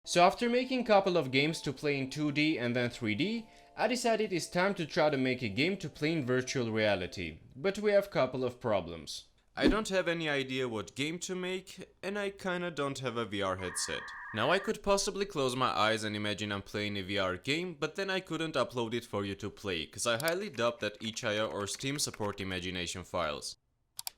So after making a couple of games to play in 2D and then 3D, I decided it's time to try to make a game to play in virtual reality. But we have a couple of problems. I don't have any idea what game to make, and I kinda don't have a VR headset. Now I could possibly close my eyes and imagine I'm playing a VR game, but then I couldn't upload it for you to play, cause I highly doubt that itch.io or Steam support imagination files.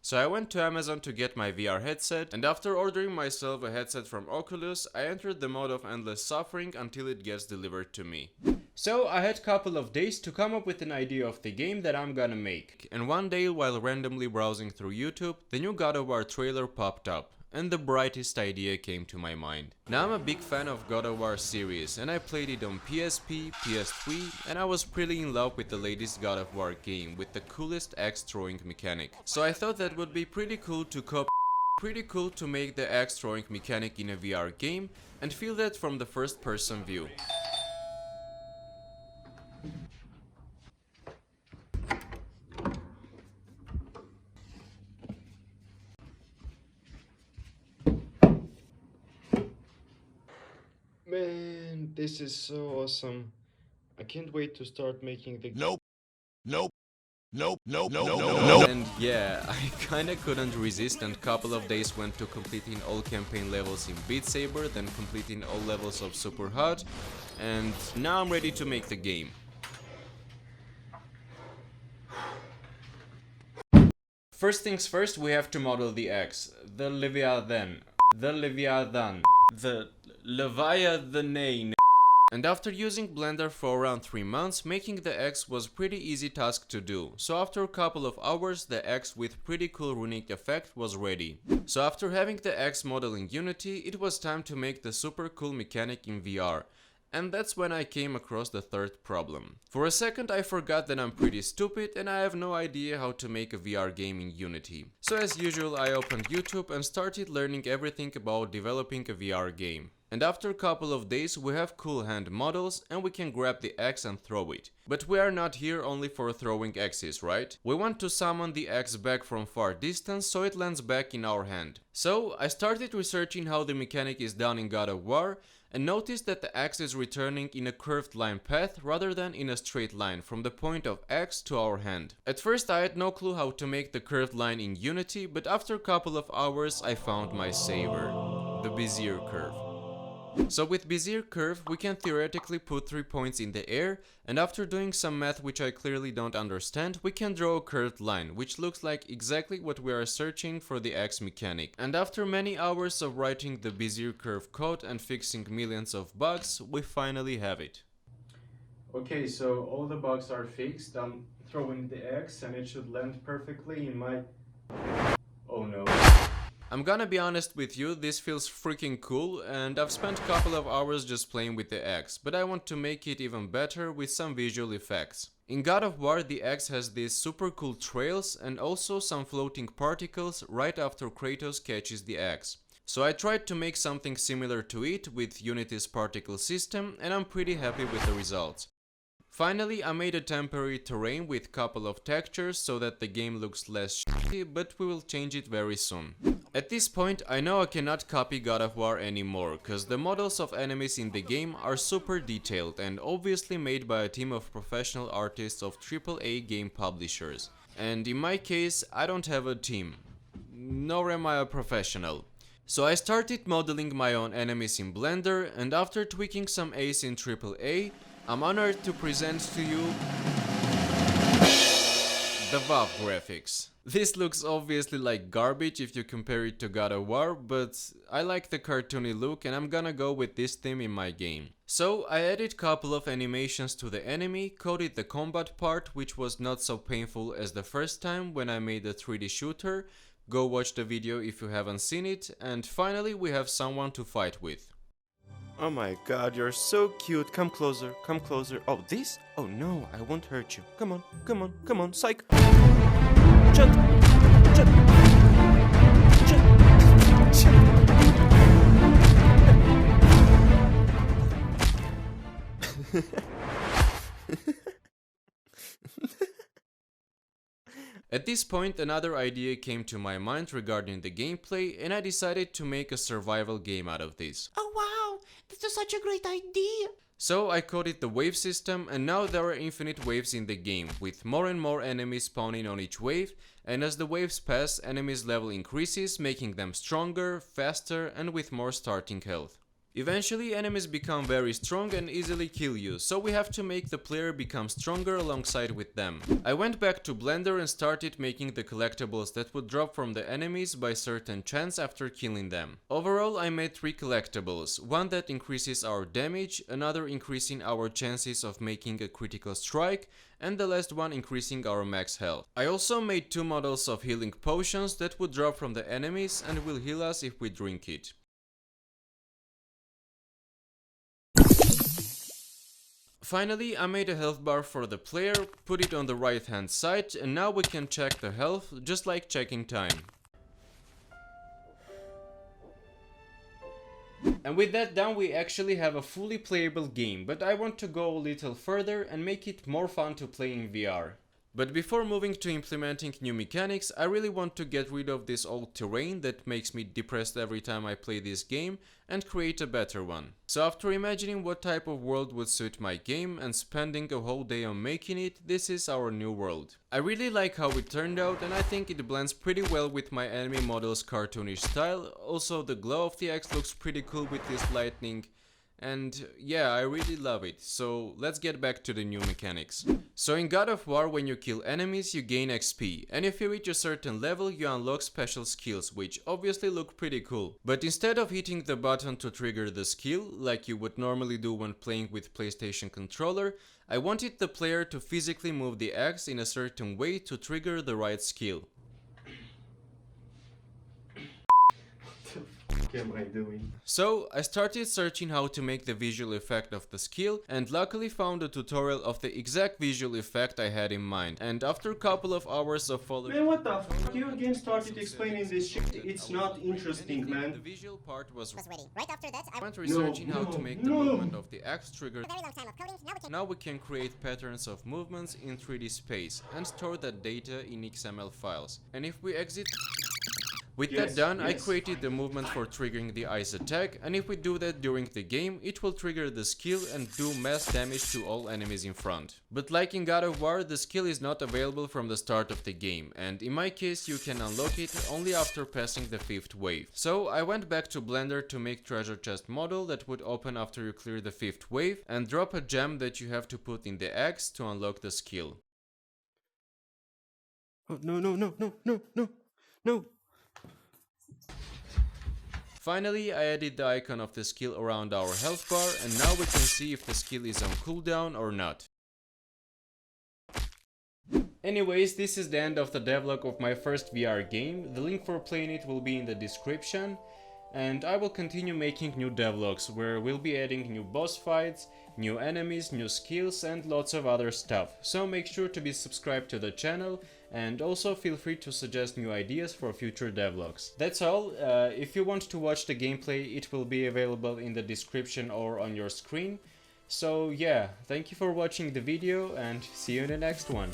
So I went to Amazon to get my VR headset, and after ordering myself a headset from Oculus, I entered the mode of endless suffering until it gets delivered to me. So I had a couple of days to come up with an idea of the game that I'm gonna make. And one day, while randomly browsing through YouTube, the new God of War trailer popped up, and the brightest idea came to my mind. Now I'm a big fan of God of War series, and I played it on PSP, PS3, and I was pretty in love with the latest God of War game with the coolest axe throwing mechanic. So I thought that would be pretty cool to make the axe throwing mechanic in a VR game and feel that from the first person view. Man, this is so awesome. I can't wait to start making the Nope. And yeah, I kinda couldn't resist, and couple of days went to completing all campaign levels in Beat Saber, then completing all levels of Super Hot, and now I'm ready to make the game. First things first, we have to model the axe, the Leviathan, the Leviathan. And after using Blender for around 3 months, making the axe was pretty easy task to do. So after a couple of hours, the axe with pretty cool runic effect was ready. So after having the axe model in Unity, it was time to make the super cool mechanic in VR. And that's when I came across the third problem. For a second I forgot that I'm pretty stupid and I have no idea how to make a VR game in Unity. So as usual I opened YouTube and started learning everything about developing a VR game. And after a couple of days we have cool hand models and we can grab the axe and throw it. But we are not here only for throwing axes, right? We want to summon the axe back from far distance so it lands back in our hand. So I started researching how the mechanic is done in God of War and noticed that the axe is returning in a curved line path rather than in a straight line from the point of axe to our hand. At first I had no clue how to make the curved line in Unity, but after a couple of hours I found my savior, the Bezier curve. So with Bezier curve we can theoretically put 3 points in the air, and after doing some math which I clearly don't understand, we can draw a curved line, which looks like exactly what we are searching for the axe mechanic. And after many hours of writing the Bezier curve code and fixing millions of bugs, we finally have it. Okay, so all the bugs are fixed. I'm throwing the axe and it should land perfectly in my... Oh no. I'm gonna be honest with you, this feels freaking cool and I've spent a couple of hours just playing with the axe, but I want to make it even better with some visual effects. In God of War the axe has these super cool trails and also some floating particles right after Kratos catches the axe. So I tried to make something similar to it with Unity's particle system and I'm pretty happy with the results. Finally, I made a temporary terrain with couple of textures so that the game looks less shitty, but we will change it very soon. At this point, I know I cannot copy God of War anymore, cause the models of enemies in the game are super detailed and obviously made by a team of professional artists of AAA game publishers. And in my case, I don't have a team, nor am I a professional. So I started modeling my own enemies in Blender, and after tweaking some A's in AAA, I'm honored to present to you the WoW graphics. This looks obviously like garbage if you compare it to God of War, but I like the cartoony look and I'm gonna go with this theme in my game. So I added couple of animations to the enemy, coded the combat part, which was not so painful as the first time when I made a 3D shooter. Go watch the video if you haven't seen it, and finally we have someone to fight with. Oh my god, you're so cute. Come closer, come closer. Oh, this? Oh no, I won't hurt you. Come on, come on, come on, psych. Jump, jump, jump. At this point, another idea came to my mind regarding the gameplay, and I decided to make a survival game out of this. Oh wow, this is such a great idea! So I coded the wave system, and now there are infinite waves in the game, with more and more enemies spawning on each wave, and as the waves pass, enemies' level increases, making them stronger, faster, and with more starting health. Eventually, enemies become very strong and easily kill you, so we have to make the player become stronger alongside with them. I went back to Blender and started making the collectibles that would drop from the enemies by certain chance after killing them. Overall, I made 3 collectibles, one that increases our damage, another increasing our chances of making a critical strike, and the last one increasing our max health. I also made 2 models of healing potions that would drop from the enemies and will heal us if we drink it. Finally, I made a health bar for the player, put it on the right hand side, and now we can check the health, just like checking time. And with that done, we actually have a fully playable game, but I want to go a little further and make it more fun to play in VR. But before moving to implementing new mechanics, I really want to get rid of this old terrain that makes me depressed every time I play this game and create a better one. So after imagining what type of world would suit my game and spending a whole day on making it, this is our new world. I really like how it turned out, and I think it blends pretty well with my enemy model's cartoonish style. Also, the glow of the axe looks pretty cool with this lightning. And yeah, I really love it, so let's get back to the new mechanics. So in God of War, when you kill enemies you gain XP, and if you reach a certain level you unlock special skills, which obviously look pretty cool. But instead of hitting the button to trigger the skill, like you would normally do when playing with PlayStation controller, I wanted the player to physically move the axe in a certain way to trigger the right skill. What am I doing? So I started searching how to make the visual effect of the skill, and luckily found a tutorial of the exact visual effect I had in mind. And after a couple of hours of following... Man, what the fuck? You again started explaining this shit. It's not interesting, The man. visual part was ready. Right after that, I went researching how to make the movement of the axe trigger. a very long time of coding. Now we can create patterns of movements in 3D space and store that data in XML files. And if we exit... With that done, I created the movement for triggering the ice attack, and if we do that during the game, it will trigger the skill and do mass damage to all enemies in front. But like in God of War, the skill is not available from the start of the game, and in my case you can unlock it only after passing the 5th wave. So I went back to Blender to make treasure chest model that would open after you clear the 5th wave, and drop a gem that you have to put in the axe to unlock the skill. Oh, no. Finally, I added the icon of the skill around our health bar, and now we can see if the skill is on cooldown or not. Anyways, this is the end of the devlog of my first VR game. The link for playing it will be in the description, and I will continue making new devlogs where we'll be adding new boss fights, new enemies, new skills, and lots of other stuff. So make sure to be subscribed to the channel, and also feel free to suggest new ideas for future devlogs. That's all. If you want to watch the gameplay, it will be available in the description or on your screen. So yeah, thank you for watching the video, and see you in the next one.